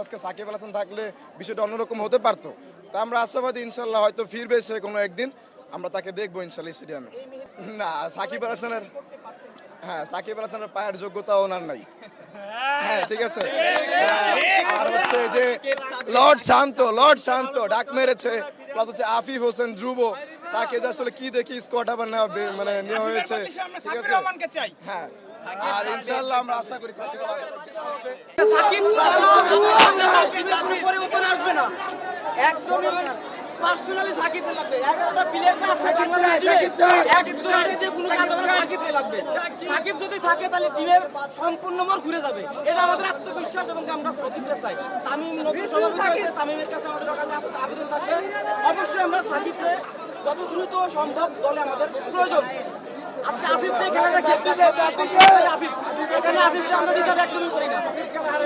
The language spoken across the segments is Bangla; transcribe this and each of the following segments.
আজকে সাকিব আল হাসান থাকলে বিষয়টা অন্যরকম হতে পারতো। তা আমরা আশাবাদী ইনশাল্লাহ হয়তো ফিরবে সে কোনো একদিন, আমরা তাকে দেখবো ইনশাল্লাহ স্টেডিয়ামে। না সাকিব আল হাসানের, হ্যাঁ সাকিব আল হাসানের পায়ের যোগ্যতা ওনার নাই। হ্যাঁ ঠিক আছে। আর হচ্ছে যে লর্ড শান্ত ডাক মেরেছে, প্লাস হচ্ছে আফিফ হোসেন ধ্রুব, তাকে যে আসলে কি দেখি স্কোয়াড আবার মানে নেওয়া হয়েছে, ঠিক আছে। হ্যাঁ আর ইনশাআল্লাহ আমরা আশা করি সাকিব আল হাসান পরিবর্তন আসবে না, একদমই পার্সোনালি সাকিব লাগবে। 11টা প্লেয়ার তো আছে, কোনো কাজ হবে না, সাকিব লাগবে। সাকিব যদি থাকে তাহলে টিমের সম্পূর্ণ মোড় ঘুরে যাবে, এটা আমাদের আত্মবিশ্বাস এবং আমরা সাকিবকে চাই। তামিমের কাছে আমাদের আবেদন থাকবে, অবশ্যই আমরা সাকিবকে যত দ্রুত সম্ভব দলে আমাদের প্রয়োজন। আজকে আফিফ থেকে এখানে আফিফকে আমরা রিজার্ভ একদমই করি না।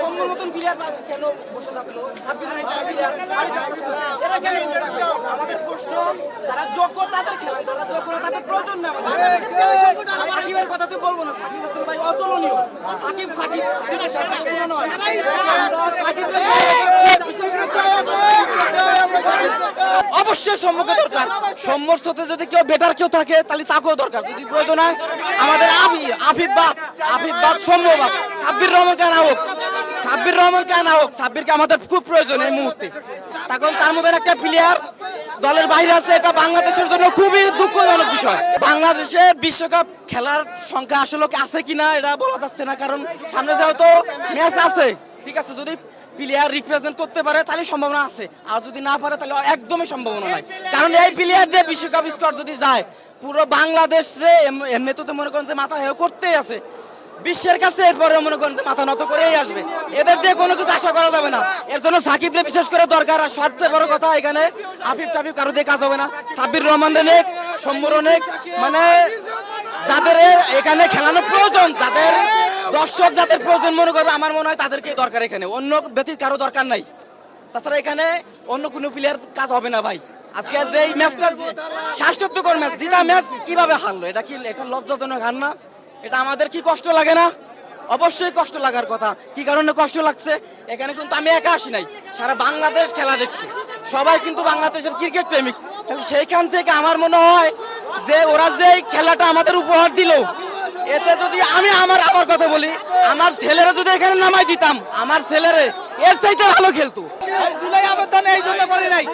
সম্ভব মতন প্লেয়ার কেন বসে থাকলো, এরা কেন আমাদের প্রশ্ন, যারা যোগ্য তাদের খেলা, যারা যোগ্য না তাদের প্রয়োজন নেই আমাদের। সাকিবের কথা তো বলবো না, সাকিব হচ্ছে ভাই অতুলনীয়। সাকিব নয়, অবশ্যই সম্মুখ দরকার। সম্মুখতে যদি কেউ বেটার কেউ থাকে তাহলে তাকেও দরকার। যদি প্রয়োজন হয় আমাদের আফিফ বাদ সম্ভব সাব্বির রহমান কেন হোক, সাব্বিরকে আমাদের খুব প্রয়োজন এই মুহূর্তে। তখন তার মধ্যে একটা প্লেয়ার দলের বাইরে আছে, এটা বাংলাদেশের জন্য খুবই দুঃখজনক বিষয়। বাংলাদেশের বিশ্বকাপ খেলার সংখ্যা আসলে আছে কিনা এটা বলা যাচ্ছে না, কারণ সামনে যেহেতু ম্যাচ আছে, ঠিক আছে। যদি প্লেয়ার রিপ্রেজেন্ট করতে পারে তাহলে সম্ভাবনা আছে, আর যদি না পারে তাহলে একদমই সম্ভাবনা নাই। কারণ এই প্লেয়ার দিয়ে বিশ্বকাপ স্কোয়াড যদি যায়, পুরো বাংলাদেশে এমনি তো মনে করেন যে মাথা হেয় করতেই আছে বিশ্বের কাছে, এরপরে মনে করেন যে মাথা নত করেই আসবে। এদের দিয়ে কোনো কিছু আশা করা যাবে না, এর জন্য সাকিবরে বিশেষ করে দরকার। আর সবচেয়ে বড় কথা, এখানে আফিফ টাফিফ কারো দিয়ে কাজ হবে না। সাব্বির রহমান অনেক, সম্মর অনেক, মানে যাদের এখানে খেলানো প্রয়োজন, যাদের দর্শক যাদের প্রয়োজন মনে করবে, আমার মনে হয় তাদেরকেই দরকার। এখানে অন্য ব্যতীত কারো দরকার নাই। তাছাড়া এখানে অন্য কোনো প্লেয়ার কাজ হবে না ভাই। আজকে যে ম্যাচটা স্বাস্থ্যকর ম্যাচ, জিতা ম্যাচ কিভাবে হারলো, এটা লজ্জাজনক হার না? এটা আমাদের কি কষ্ট লাগে না? অবশ্যই কষ্ট লাগার কথা। কি কারণে কষ্ট লাগছে, এখানে কিন্তু আমি একা আসি নাই, সারা বাংলাদেশ খেলা দেখছি, সবাই কিন্তু বাংলাদেশের ক্রিকেট প্রেমিক। তাহলে সেইখান থেকে আমার মনে হয় যে ওরা যে খেলাটা আমাদের উপহার দিল, এতে যদি আমি আমার কথা বলি, আমার ছেলেরা যদি এখানে নামাই দিতাম, আমার ছেলেরা এর চাইতে ভালো খেলতো। জুলাই আবেদন এই জন্য করি নাই,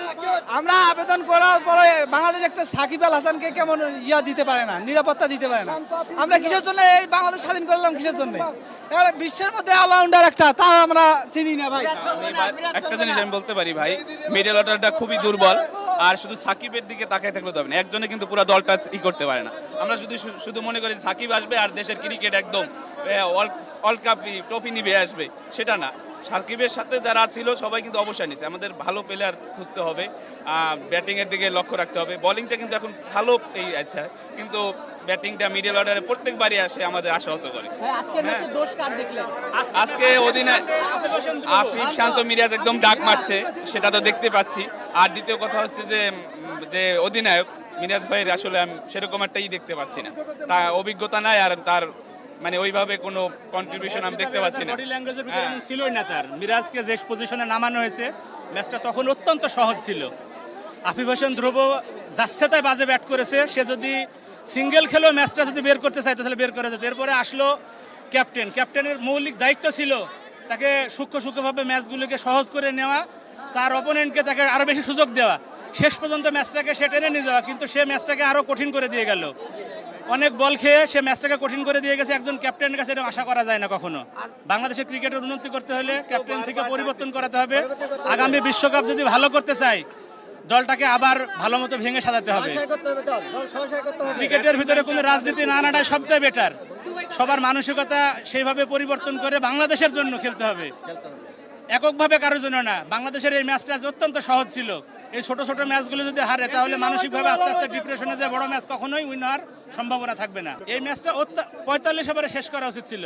আমরা আবেদন করার পরে বাংলাদেশ একটা সাকিব আল হাসানকে কেমন দিতে পারে না, নিরাপত্তা দিতে পারে না। আমরা কিসের জন্য এই বাংলাদেশ স্বাধীন করলাম, কিসের জন্য? বিশ্বের মধ্যে অলরাউন্ডার একটা, তাও আমরা চিনি না ভাই। একটা জিনিস আমি বলতে পারি ভাই, মিডল অর্ডারটা খুবই দুর্বল। আর শুধু সাকিবের দিকে তাকায় থাকলে হবে না, একজনে কিন্তু পুরো দলটা করতে পারে না। আমরা শুধু মনে করি সাকিব আসবে আর দেশের ক্রিকেট একদম ওয়ার্ল্ড কাপ ট্রফি নিবে আসবে, সেটা না। সাকিবের সাথে যারা ছিল সবাই কিন্তু অবশ্যই নিচ্ছে। আমাদের ভালো প্লেয়ার খুঁজতে হবে, ব্যাটিং এর দিকে লক্ষ্য রাখতে হবে। বোলিংটা কিন্তু এখন ভালো আচ্ছা, কিন্তু ব্যাটিংটা মিডল অর্ডারে প্রত্যেকবারই আসে, আমাদের আশাহত করে। আজকে অধিনায়ক আফিফ শান্ত মিরাজ একদম ডাক মারছে, সেটা তো দেখতে পাচ্ছি। আর দ্বিতীয় কথা হচ্ছে যে অধিনায়ক মিরাজ ভাইয়ের আসলে আমি সেরকম একটাই দেখতে পাচ্ছি না, তার অভিজ্ঞতা নাই, আর তার মানে ওইভাবে কোনো কন্ট্রিবিউশন আমি দেখতে পাচ্ছি না। বডি ল্যাঙ্গুয়েজের ভিতরে ছিলই না তার। মিরাজকে যে পজিশনে নামানো হয়েছে, ম্যাচটা তখন অত্যন্ত সহজ ছিল। আফিফ হোসেন ধ্রুব যাচ্ছে তাই বাজে ব্যাট করেছে, সে যদি সিঙ্গেল খেলেও ম্যাচটা যদি বের করতে চাইতো তাহলে বের করা যেত। এরপরে আসলো ক্যাপ্টেনের মৌলিক দায়িত্ব ছিল তাকে সূক্ষ্মভাবে ম্যাচগুলোকে সহজ করে নেওয়া, তার অপোনেন্টকে তাকে আরও বেশি সুযোগ দেওয়া, শেষ পর্যন্ত ম্যাচটাকে সে টেনে নিয়ে যাওয়া। কিন্তু সে ম্যাচটাকে আরও কঠিন করে দিয়ে গেল, অনেক বল খেয়ে সে ম্যাচটাকে কঠিন করে দিয়ে গেছে। একজন ক্যাপ্টেনের কাছে এটা আশা করা যায় না কখনো। বাংলাদেশের ক্রিকেটের উন্নতি করতে হলে ক্যাপ্টেন্সিকে পরিবর্তন করাতে হবে। আগামী বিশ্বকাপ যদি ভালো করতে চাই, দলটাকে আবার ভালো মতো ভেঙে সাজাতে হবে। ক্রিকেটের ভিতরে কোনো রাজনীতি না আনাটাই সবচেয়ে বেটার। সবার মানসিকতা সেইভাবে পরিবর্তন করে বাংলাদেশের জন্য খেলতে হবে, এককভাবে কারোর জন্য না। বাংলাদেশের এই ম্যাচটা অত্যন্ত সহজ ছিল। এই ছোট ছোট ম্যাচগুলো যদি হারে, তাহলে মানসিকভাবে আস্তে আস্তে ডিপ্রেশনে যে বড় ম্যাচ কখনোই উইন হওয়ার সম্ভাবনা থাকবে না। এই ম্যাচটা 45 ওভারে শেষ করা উচিত ছিল,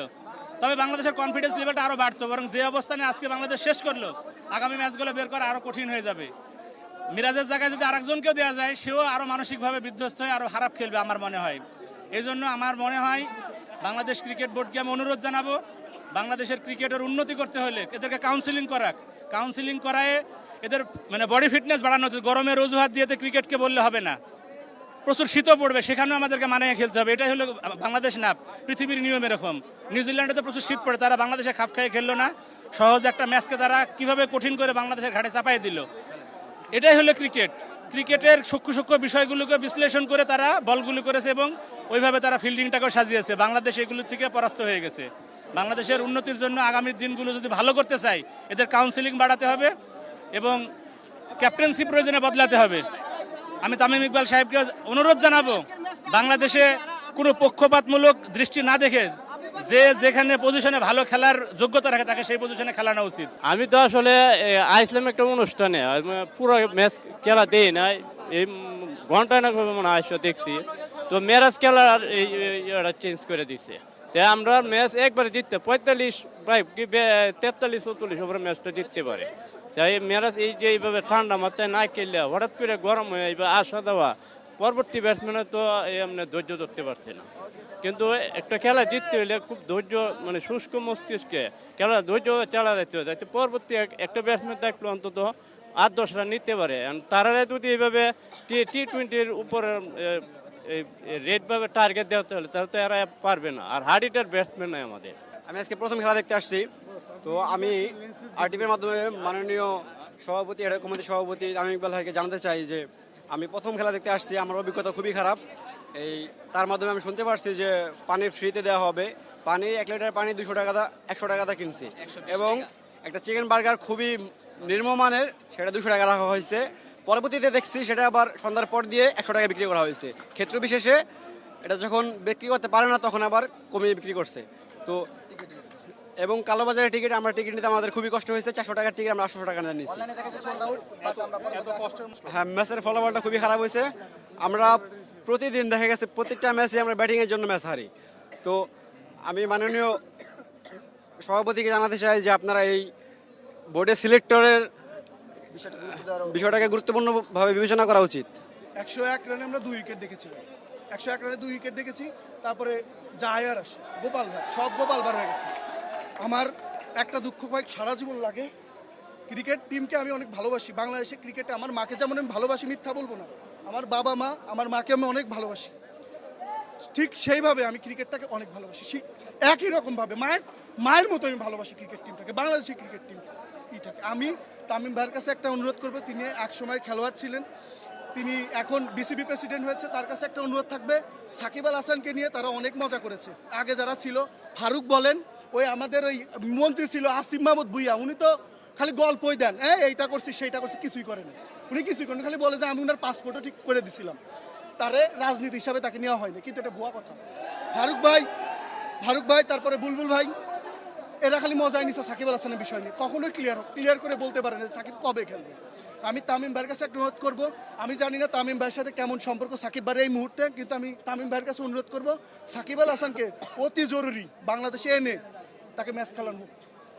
তবে বাংলাদেশের কনফিডেন্স লেভেলটা আরও বাড়তো। বরং যে অবস্থানে আজকে বাংলাদেশ শেষ করলো, আগামী ম্যাচগুলো বের করা আরও কঠিন হয়ে যাবে। মিরাজের জায়গায় যদি আরেকজনকেও দেওয়া যায়, সেও আরও মানসিকভাবে বিধ্বস্ত হয়ে আরও খারাপ খেলবে আমার মনে হয়। এই জন্য আমার মনে হয় বাংলাদেশ ক্রিকেট বোর্ডকে আমি অনুরোধ জানাবো, বাংলাদেশের ক্রিকেটের উন্নতি করতে হলে এদেরকে কাউন্সিলিং করাক, কাউন্সিলিং করায় এদের মানে বডি ফিটনেস বাড়ানো হচ্ছে। গরমের অজুহাত দিয়ে ক্রিকেটকে বললে হবে না, প্রচুর শীতও পড়বে, সেখানেও আমাদেরকে মানিয়ে খেলতে হবে। এটাই হলো বাংলাদেশ না, পৃথিবীর নিয়ম এরকম। নিউজিল্যান্ডে তো প্রচুর শীত পড়ে, তারা বাংলাদেশে খাপ খাইয়ে খেললো না, সহজ একটা ম্যাচকে তারা কিভাবে কঠিন করে বাংলাদেশের ঘাটে চাপাই দিল। এটাই হলো ক্রিকেট। ক্রিকেটের সূক্ষ্ম সূক্ষ্ম বিষয়গুলোকে বিশ্লেষণ করে তারা বলগুলো করেছে এবং ওইভাবে তারা ফিল্ডিংটাকেও সাজিয়েছে। বাংলাদেশ এগুলো থেকে পরাস্ত হয়ে গেছে। বাংলাদেশের উন্নতির জন্য আগামী দিনগুলো যদি ভালো করতে চাই, এদের কাউন্সিলিং বাড়াতে হবে এবং ক্যাপ্টেন্সি প্রয়োজনে বদলাতে হবে। আমি তামিম ইকবাল সাহেবকে অনুরোধ জানাবো, বাংলাদেশে কোনো পক্ষপাতমূলক দৃষ্টি না দেখে যে যেখানে পজিশনে ভালো খেলার যোগ্যতা রাখে তাকে সেই পজিশনে খেলানো উচিত। আমি তো আসলে আইসলাম একটা অনুষ্ঠানে পুরো ম্যাচ খেলা দেই না, এই ঘন্টায় না মনে হয় দেখছি তো মেরাজ খেলার এটা চেঞ্জ করে দিছে। তাই আমরা ম্যাচ একবারে জিততে 45 প্রায় 43 44 ওভার ম্যাচটা জিততে পারে। তাই মেরাজ এই যে এইভাবে ঠান্ডা মাথায় না খেললে হঠাৎ করে গরম হয়ে আসা দেওয়া, পরবর্তী ব্যাটসম্যানে তো এমনি ধৈর্য ধরতে পারছে না। কিন্তু একটা খেলা জিততে হলে খুব ধৈর্য, মানে শুষ্ক মস্তিষ্কে খেলা ধৈর্য চালা যেতে হয়, যাতে পরবর্তী একটা ব্যাটসম্যান থাকলে অন্তত 8-10 রান নিতে পারে। তারা যদি এইভাবে টি-20-র উপর রেডভাবে টার্গেট দেওয়াতে হলে তাহলে তো এরা পারবে না। আর হার্ড-হিটার ব্যাটসম্যান নয় আমাদের। আমি আজকে প্রথম খেলা দেখতে আসছি, তো আমি আরটিভির মাধ্যমে মাননীয় সভাপতি, এটা কমিটির সভাপতি তামিম ইকবাল ভাইকে জানাতে চাই যে আমি প্রথম খেলা দেখতে আসছি, আমার অভিজ্ঞতা খুবই খারাপ। তার মাধ্যমে আমি শুনতে পারছি যে পানি ফ্রিতে দেওয়া হবে, পানি 1 লিটার পানি 100 টাকা কিনছি, এবং একটা চিকেন বার্গার খুবই নিম্নমানের, সেটা 200 টাকা রাখা হয়েছে। পরবর্তীতে দেখছি সেটা আবার সন্ধ্যার পর দিয়ে 100 টাকা বিক্রি করা হয়েছে। ক্ষেত্র বিশেষে এটা যখন বিক্রি করতে পারে না তখন আবার কমিয়ে বিক্রি করছে। তো এবং কালোবাজারের টিকিট, আমরা টিকিট নিতে আমাদের খুবই কষ্ট হয়েছে। 400 টাকার টিকিট আমরা 800 টাকা নিয়ে নিচ্ছি। হ্যাঁ, ম্যাচের ফলাফলটা খুবই খারাপ হয়েছে। আমরা প্রতিদিন দেখা গেছে প্রত্যেকটা ম্যাচে আমরা ব্যাটিংয়ের জন্য ম্যাচ হারি। তো আমি মাননীয় সভাপতিকে জানাতে চাই যে আপনারা এই বোর্ডের সিলেক্টরের বিষয়টাকে গুরুত্বপূর্ণভাবে বিবেচনা করা উচিত। 101 রানে আমরা 2 উইকেট দেখেছি, 101 রানে 2 উইকেট দেখেছি। তারপরে জায়ার আসে, গোপাল ভাই, সব গোপাল ভার হয়ে গেছে। আমার একটা দুঃখ পাই, সারা জীবন লাগে। ক্রিকেট টিমকে আমি অনেক ভালোবাসি, বাংলাদেশের ক্রিকেটে আমার মাকে যেমন আমি ভালোবাসি, মিথ্যা বলবো না, আমার বাবা মা আমার মাকে আমি অনেক ভালোবাসি, ঠিক সেইভাবে আমি ক্রিকেটটাকে অনেক ভালোবাসি। একই রকমভাবে মায়ের মতো আমি ভালোবাসি ক্রিকেট টিমটাকে, বাংলাদেশের ক্রিকেট টিমটাকে। আমি তামিম ভাইয়ের কাছে একটা অনুরোধ করবো, তিনি এক সময় খেলোয়াড় ছিলেন, তিনি এখন বিসিবি প্রেসিডেন্ট হয়েছে, তার কাছে একটা অনুরোধ থাকবে, সাকিব আল হাসানকে নিয়ে তারা অনেক মজা করেছে। আগে যারা ছিল, ফারুক বলেন, ওই আমাদের ওই মন্ত্রী ছিল আসিফ মাহমুদ ভুইয়া, উনি তো খালি গল্পই দেন, এইটা করছি সেইটা করছি, কিছুই করেন, উনি কিছুই করেন, খালি বলে যে আমি ওনার পাসপোর্টও ঠিক করে দিছিলাম। তারে রাজনীতি হিসাবে তাকে নেওয়া হয়নি, কিন্তু এটা ভুয়া কথা। ফারুক ভাই তারপরে বুলবুল ভাই, এরা খালি মজাই নিচ্ছে সাকিব আল হাসানের বিষয় নিয়ে, কখনোই ক্লিয়ার করে বলতে পারে না সাকিব কবে খেলবে। আমি তামিম ভাইয়ের কাছে একটা অনুরোধ করবো, আমি জানি না তামিম ভাইয়ের সাথে কেমন সম্পর্ক সাকিব ভাইয়ের এই মুহূর্তে, কিন্তু আমি তামিম ভাইয়ের কাছে অনুরোধ করবো, সাকিব আল হাসানকে অতি জরুরি বাংলাদেশে এনে তাকে ম্যাচ খেলানো হোক।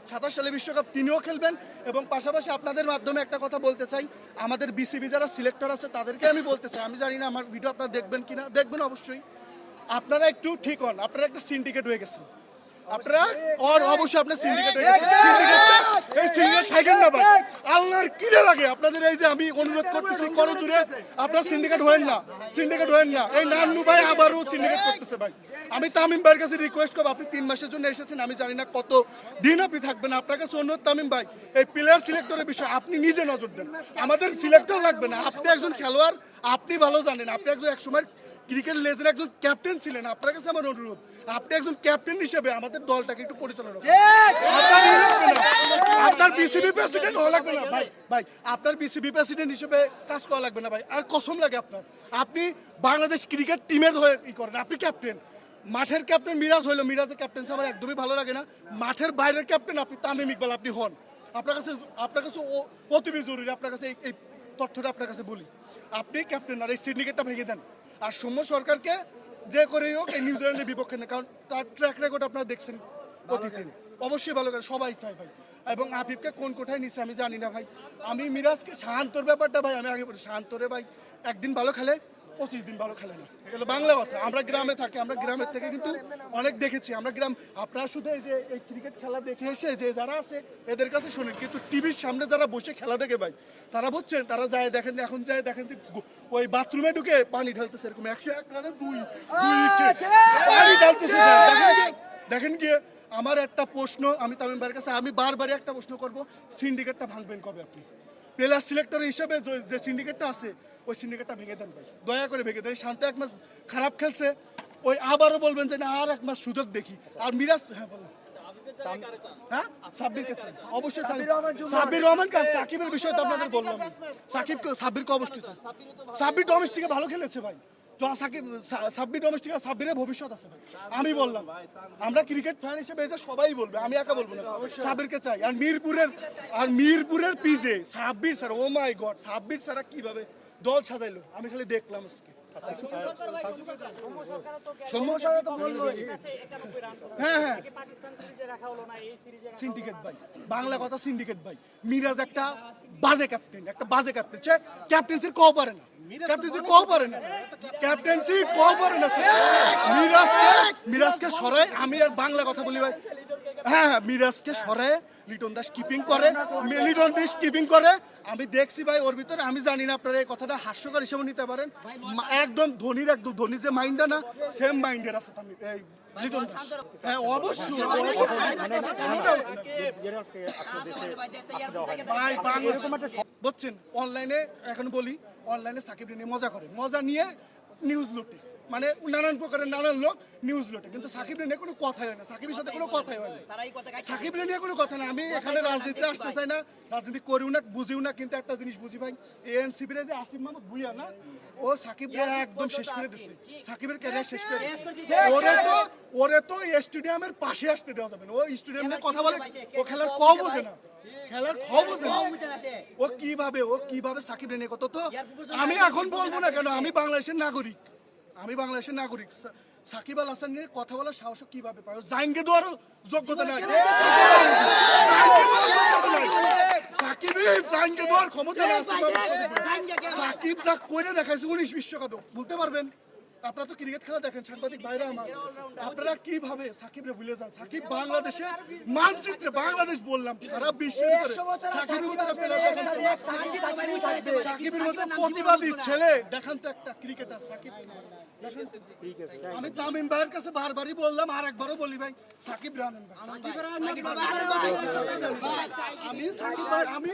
27 সালে বিশ্বকাপ তিনিও খেলবেন। এবং পাশাপাশি আপনাদের মাধ্যমে একটা কথা বলতে চাই, আমাদের বিসিবি যারা সিলেক্টর আছে তাদেরকে আমি বলতে চাই, আমি জানি না আমার ভিডিও আপনারা দেখবেন কিনা, দেখবেন অবশ্যই, আপনারা একটু ঠিক হন, আপনারা একটা সিন্ডিকেট হয়ে গেছেন, আপনারা অবশ্যই আপনার সিন্ডিকেট হয়ে গেছে, এই সিন্ডিকেট থাকেন না ভাই, আল্লাহর কিরে লাগে আপনাদের। এই যে আমি অনুরোধ করতেছি করজোরে, আপনার সিন্ডিকেট হয়েন না, এই নান্নু ভাই আবারও সিন্ডিকেট করতেছে ভাই। আমি তামিম ভাইয়ের কাছে রিকোয়েস্ট করবো, আপনি 3 মাসের জন্য এসেছেন, আমি জানি না কত দিন আপনি থাকবেন, আপনার কাছে অনুরোধ তামিম ভাই, এই প্লেয়ার সিলেক্টরের বিষয়ে আপনি নিজে নজর দেন, আমাদের সিলেক্টর লাগবে না, আপনি একজন খেলোয়াড়, আপনি ভালো জানেন, আপনি একজন একসময় ক্রিকেট লেজের একজন ক্যাপ্টেন ছিলেন, আপনার কাছে আমার অনুরোধ, আপনি একজন ক্যাপ্টেন হিসেবে আমাদের দলটাকে একটু পরিচালনা করুন। আপনার বিসিবি প্রেসিডেন্ট হওয়া লাগবে না ভাই, আপনার বিসিবি প্রেসিডেন্ট হিসেবে কাজ করা লাগবে না ভাই, আর কসম লাগে আপনার, আপনি বাংলাদেশ ক্রিকেট টিমের হয়ে করেন, আপনি ক্যাপ্টেন, মাঠের ক্যাপ্টেন মিরাজ হইলো, মিরাজের ক্যাপ্টেন্সি আমার একদমই ভালো লাগে না, মাঠের বাইরের ক্যাপ্টেন আপনি তামিম ইকবাল আপনি হন, আপনার কাছে অতিবি জরুরি, আপনার কাছে এই তথ্যটা আপনার কাছে বলি, আপনি ক্যাপ্টেন আর এই সিন্ডিকেটটা ভেঙে দেন। আর সৌম্য সরকারকে যে করেই হোক এই নিউজিল্যান্ডের বিপক্ষে না, কারণ তার ট্র্যাক রেকর্ড আপনারা দেখছেন অতীতে, অবশ্যই ভালো করে সবাই চায় ভাই। এবং আফিফকে কোন কোঠায় নিচ্ছে আমি জানি না ভাই, আমি মিরাজকে শান্তর ব্যাপারটা ভাই, আমি আগে বলি শান্তরে ভাই একদিন ভালো খেলে 25 দিন ভালো খেলে না, এগুলো বাংলা কথা। আমরা গ্রামে থাকি, আমরা গ্রামের থেকে কিন্তু অনেক দেখেছি। আমরা গ্রাম, আপনারা শুধু এই যে এই ক্রিকেট খেলা দেখে এসে যে যারা আছে এদের কাছে শুনেন, কিন্তু টিভির সামনে যারা বসে খেলা দেখে ভাই, তারা বুঝছেন, তারা যায় দেখেন, এখন যায় দেখেন যে ওই বাথরুমে ঢুকে পানি ঢালতেছে, এরকম 101 রানে 2 উইকেট পানি ঢালতেছে। দেখেন গিয়ে আমার একটা প্রশ্ন, আমি তামিম ভাইয়ের কাছে আমি বারবারই একটা প্রশ্ন করব, সিন্ডিকেটটা ভাঙবেন কবে আপনি? প্লেয়ার সিলেক্টর হিসেবে যে সিন্ডিকেটটা আছে, ওই সিন্ডিকেটটা ভেঙে দেন ভাই, দয়া করে ভেঙে দেন। শান্ত 1 মাস খারাপ খেলছে, ওই আবারও বলবেন যে না আর 1 মাস সুযোগ দেখি। আর মিরাজ, হ্যাঁ বলুন। হ্যাঁ, সাব্বিরকে চাই অবশ্যই। সাব্বির রহমান কাজ, সাকিবের বিষয়ে তো আপনাদের বললাম। সাব্বিরকে অবশ্যই চাই। সাব্বির ডোমেস্টিকে ভালো খেলেছে ভাই। সাব্বির ডোমেস্টিক, সাব্বিরের ভবিষ্যৎ আছে ভাই। আমি বললাম, আমরা ক্রিকেট ফ্যান হিসেবে এই যে সবাই বলবে, আমি একা বলবো না, সাব্বিরকে চাই। আর মিরপুরের পিজে সাব্বির স্যার, ও মাই গড, সাব্বির স্যার কিভাবে দল সাজাইলো আমি খালি দেখলাম আজকে। হ্যাঁ, সিন্ডিকেট ভাই, বাংলা কথা সিন্ডিকেট ভাই। মিরাজ একটা বাজে ক্যাপ্টেন, একটা বাজে ক্যাপ্টেন। ক্যাপ্টেন্সির কও পারে না, ক্যাপ্টেন্সি কও পারে না, ক্যাপ্টেন্সি কও পারে না মিরাজকে সরায়, আমি আর বাংলা কথা বলি ভাই। হ্যাঁ, মিরাজকে সরায় লিটন দাস কিপিং করে, লিটন দাস কিপিং করে। আমি দেখছি ভাই ওর ভিতরে, আমি জানি না আপনারা এই কথাটা হাস্যকর হিসেবে নিতে পারেন, একদম ধোনির যে মাইন্ডটা না, সেম মাইন্ডের আছে এই লিটন দাস। হ্যাঁ অবশ্যই ভাই, বুঝছেন, অনলাইনে এখন বলি, অনলাইনে সাকিব নিয়ে মজা করে, মজা নিয়ে নিউজ লোটে, মানে নানান প্রকারের নানান লোক নিউজ লোটে, কিন্তু সাকিব নিয়ে কোনো কথাই হয় না, সাকিবের সাথে কোনো কথাই হয় না, সাকিব নিয়ে কোনো কথা না। আমি এখানে রাজনীতিতে আসতে চাই না, রাজনীতি করিও না, বুঝিও না, কিন্তু একটা জিনিস বুঝি ভাই, এএনসিপির যে আসিফ মাহমুদ ভুইয়া না, ও সাকিবকে একদম শেষ করে দিচ্ছে, সাকিবের ক্যারিয়ার শেষ করে দিচ্ছে। ওরে তো স্টেডিয়ামের পাশে আসতে দেওয়া যাবে না, ও স্টেডিয়াম নিয়ে কথা বলে, ও খেলার ক বোঝে না, খেলার খবর ও কিভাবে সাকিব নিয়ে কত। তো আমি এখন বলবো না কেন, আমি বাংলাদেশের নাগরিক, সাকিব আল হাসান নিয়ে কথা বলার সাহস কিভাবে পায়? জাইনকে দেওয়ারও যোগ্যতা নাই, জাইনকে দেওয়ার ক্ষমতা নাই। সাকিব যা করে দেখাইছে 19 বিশ্বকাপে, বলতে পারবেন? আপনারা তো ক্রিকেট খেলা দেখেন, সাংবাদিক ভাইরা আমার, আপনারা কিভাবে সাকিবরে ভুলে যান? সাকিব বাংলাদেশের মানচিত্রে, বাংলাদেশ বললাম সারা বিশ্বের ভিতরে সাকিবের মতো প্রতিবাদী ছেলে দেখান তো একটা ক্রিকেটার সাকিব। আমি তামিম ভাইয়ের কাছে বারবারই বললাম, আর একবারও বলি ভাই, সাকিব রানেন, আমি সাকিব ভাই, আমি